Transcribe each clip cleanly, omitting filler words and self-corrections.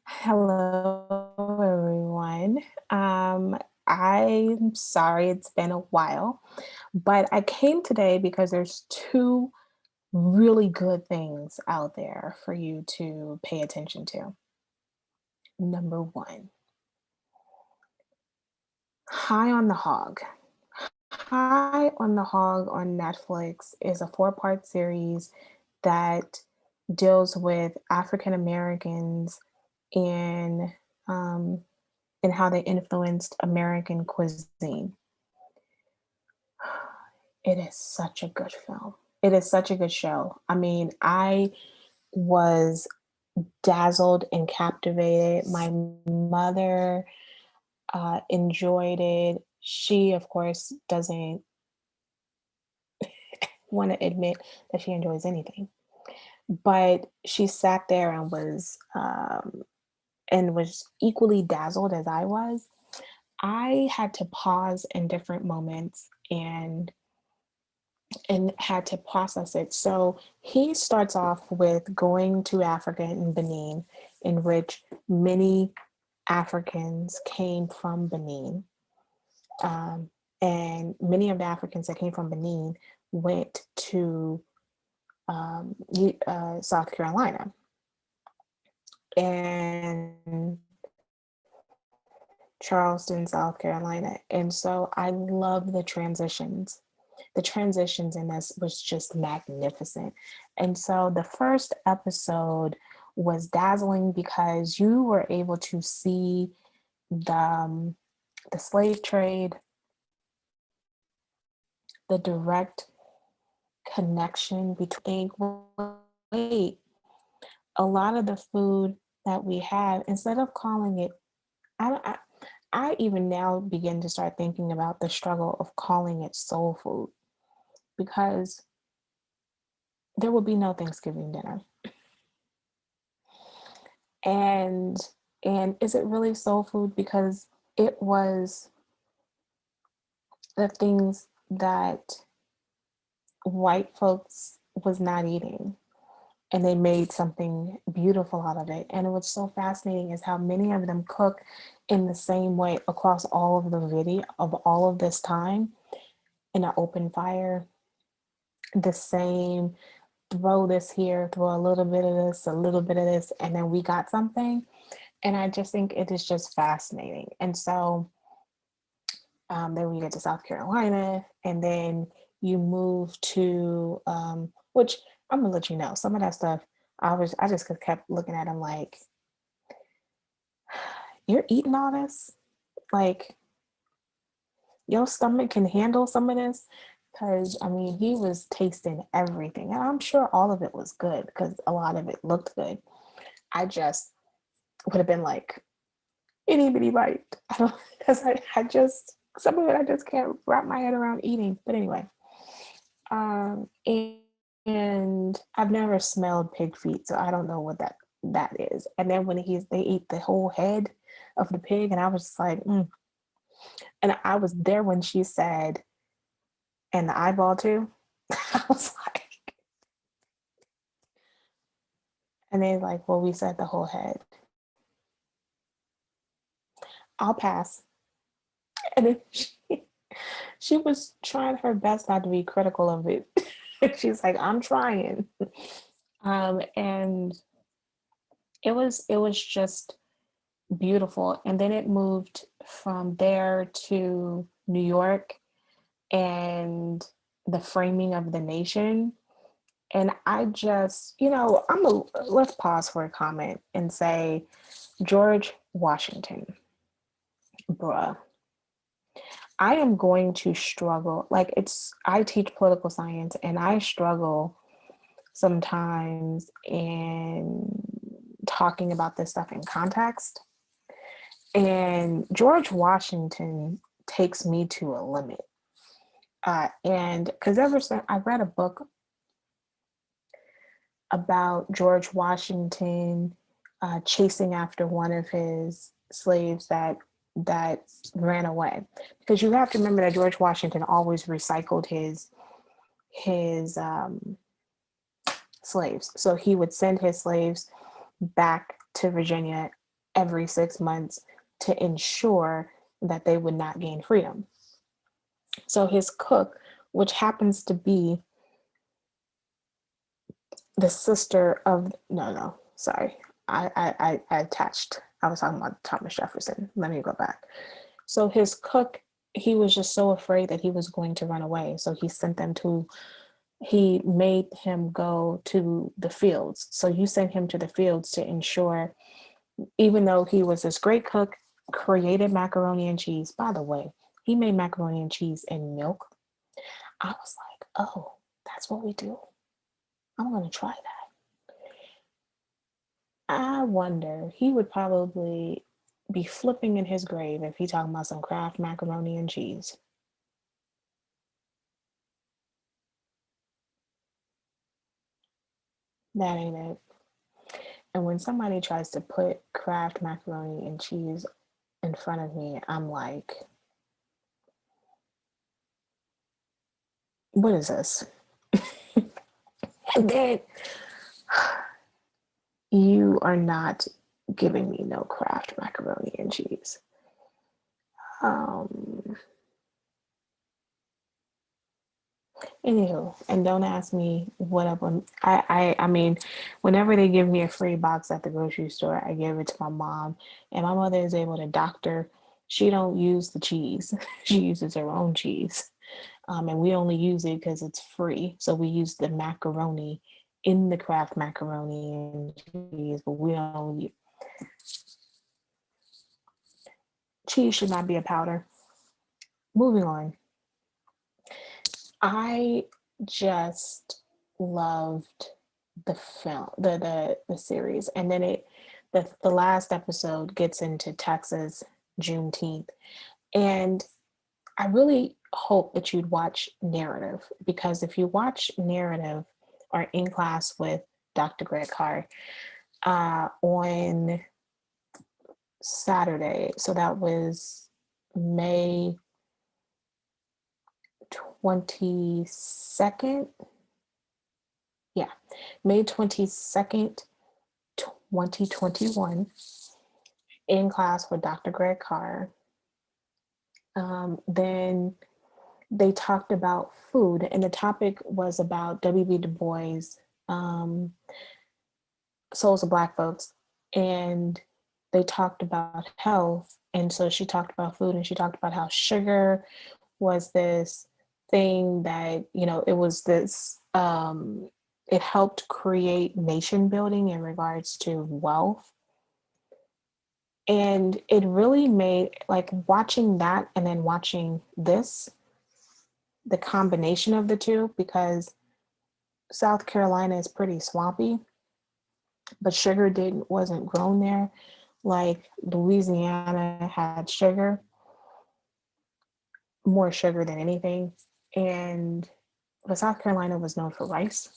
Hello, everyone. I'm sorry it's been a while, but I came today because there's two really good things out there for you to pay attention to. Number one, High on the Hog. High on the Hog on Netflix is a four-part series that deals with African Americans in um, and how they influenced American cuisine. It is such a good film. It is such a good show. I mean, I was dazzled and captivated. My mother enjoyed it. She, of course, doesn't want to admit that she enjoys anything, but she sat there and was equally dazzled as I was. I had to pause in different moments and had to process it. So he starts off with going to Africa and Benin, in which many Africans came from Benin. Um, and many of the Africans that came from Benin went to South Carolina. And Charleston, South Carolina. And so I love the transitions. The transitions in this was just magnificent. And so the first episode was dazzling because you were able to see the um, the slave trade, the direct connection between wait, a lot of the food that we have, instead of calling it, I, I even now begin to start thinking about the struggle of calling it soul food because there will be no Thanksgiving dinner. And is it really soul food? Because it was the things that white folks was not eating. And they made something beautiful out of it. And what's so fascinating is how many of them cook in the same way across all of the video of all of this time in an open fire, the same throw this here, throw a little bit of this, a little bit of this, and then we got something. And I just think it is just fascinating. And so then we get to South Carolina, and then you move to which I'm gonna let you know some of that stuff. I just kept looking at him like, you're eating all this, like your stomach can handle some of this, because I mean he was tasting everything, and I'm sure all of it was good because a lot of it looked good. I just would have been like itty bitty bite. I don't because I just some of it I just can't wrap my head around eating. But anyway, um, and, and I've never smelled pig feet, so I don't know what that is. And then when they eat the whole head of the pig, and I was just like, mm. And I was there when she said, and the eyeball too. I was like, and they're like, well, we said the whole head. I'll pass. And then she was trying her best not to be critical of it. She's like, I'm trying. And it was just beautiful. And then it moved from there to New York and the framing of the nation. And I just, let's pause for a comment and say, George Washington, bruh, I am going to struggle. Like I teach political science and I struggle sometimes in talking about this stuff in context. And George Washington takes me to a limit. And because ever since I read a book about George Washington chasing after one of his slaves that ran away, because you have to remember that George Washington always recycled his slaves. So he would send his slaves back to Virginia every 6 months to ensure that they would not gain freedom. So his cook, which happens to be the sister of, no, sorry, I attached. I was talking about Thomas Jefferson. Let me go back. So his cook, he was just so afraid that he was going to run away. So he made him go to the fields. So you sent him to the fields to ensure, even though he was this great cook, created macaroni and cheese. By the way, he made macaroni and cheese and milk. I was like, oh, that's what we do. I'm going to try that. I wonder, he would probably be flipping in his grave if he talking about some Kraft macaroni and cheese. That ain't it. And when somebody tries to put Kraft macaroni and cheese in front of me, I'm like, what is this? And then you are not giving me no Kraft macaroni and cheese. Um, Anywho, and don't ask me what up on. I mean, whenever they give me a free box at the grocery store, I give it to my mom, and my mother is able to doctor. She don't use the cheese; she uses her own cheese, and we only use it because it's free. So we use the macaroni in the Kraft macaroni and cheese, but we don't. Cheese should not be a powder. Moving on. I just loved the film, the series, and then the last episode gets into Texas Juneteenth, and I really hope that you'd watch Narrative, because if you watch Narrative or In Class with Dr. Greg Carr on Saturday, so that was May 22nd. Yeah, May 22nd, 2021, In Class with Dr. Greg Carr. Then they talked about food, and the topic was about W.B. Du Bois, um, Souls of Black Folks, and they talked about health. And so she talked about food, and she talked about how sugar was this thing that, it was this, it helped create nation building in regards to wealth. And it really made, like, watching that and then watching this, the combination of the two, because South Carolina is pretty swampy, but sugar wasn't grown there. Like Louisiana had sugar, more sugar than anything. But South Carolina was known for rice.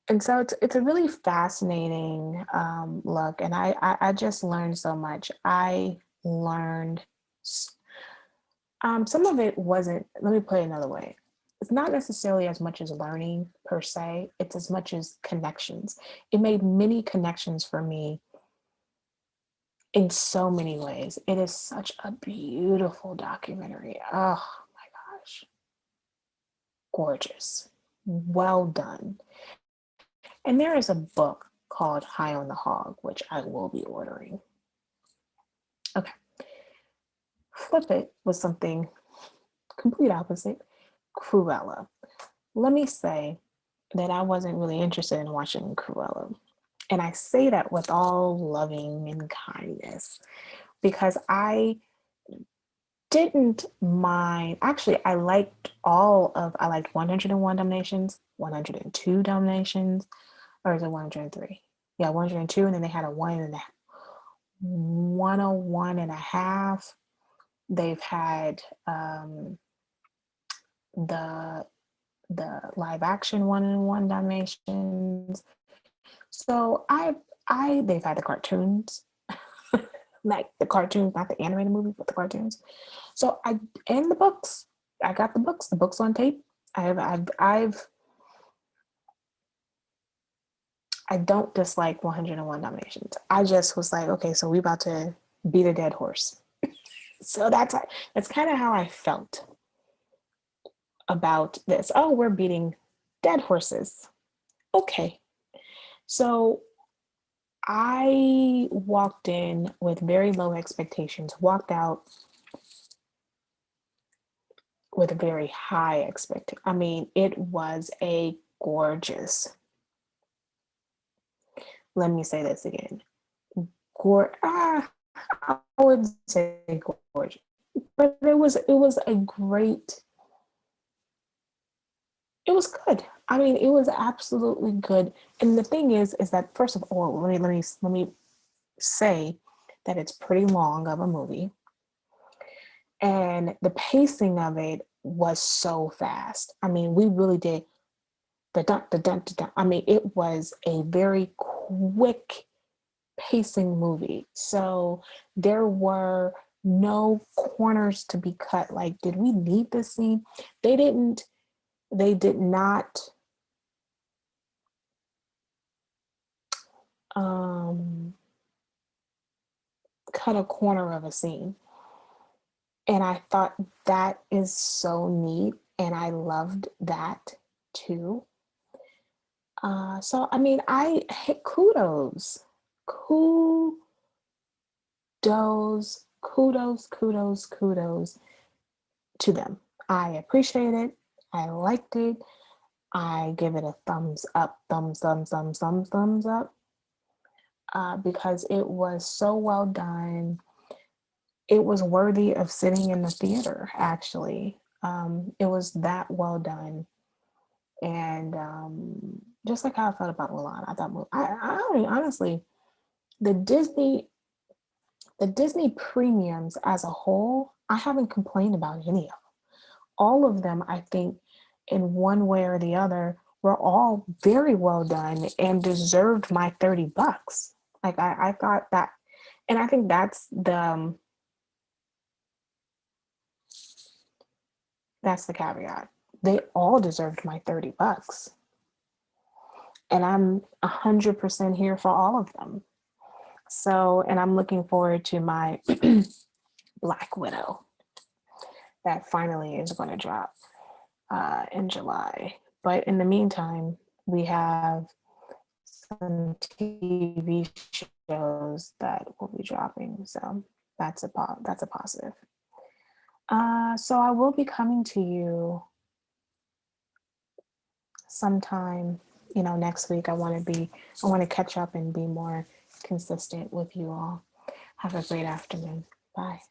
And so it's a really fascinating look, and I just learned so much. I learned some of it wasn't. Let me put it another way. It's not necessarily as much as learning per se. It's as much as connections. It made many connections for me in so many ways. It is such a beautiful documentary. Oh my gosh, gorgeous, well done. And there is a book called High on the Hog, which I will be ordering. Okay. Flip it with something complete opposite, Cruella. Let me say that I wasn't really interested in watching Cruella. And I say that with all loving and kindness, because I didn't mind. Actually, I liked 101 Dalmatians, 102 Dalmatians, or is it 103? Yeah, 102, and then they had a 101 and a half. They've had the live action 101 Dalmatians. So they've had the cartoons, like the cartoons, not the animated movie, but the cartoons. So and the books. I got the books on tape. I've I don't dislike 101 Dalmatians. I just was like, okay, so we about to beat a dead horse. So that's kind of how I felt about this. Oh, we're beating dead horses. Okay. So I walked in with very low expectations, walked out with a very high expectation. I mean, it was a gorgeous. Let me say this again. I would say gorgeous, but it was a great. It was good. I mean, it was absolutely good. And the thing is that first of all, let me say that it's pretty long of a movie, and the pacing of it was so fast. I mean, we really did the dun. I mean, it was a very quick pacing movie. So there were no corners to be cut. Like, did we need this scene? They didn't, they did not um cut a corner of a scene. And I thought that is so neat. And I loved that too. So I mean, I kudos, kudos to them. I appreciate it. I liked it. I give it a thumbs up, thumbs up, because it was so well done. It was worthy of sitting in the theater, actually. It was that well done. And just like how I felt about Mulan, I thought, I mean, honestly, the Disney the Disney premiums as a whole, I haven't complained about any of them. All of them, I think, in one way or the other, were all very well done and deserved my $30. Like I thought that, and I think that's the caveat. They all deserved my $30. And I'm 100% here for all of them. So, and I'm looking forward to my Black Widow that finally is going to drop in July. But in the meantime, we have some TV shows that will be dropping, so that's a positive. So I will be coming to you sometime, next week. I want to catch up and be more consistent with you all. Have a great afternoon. Bye.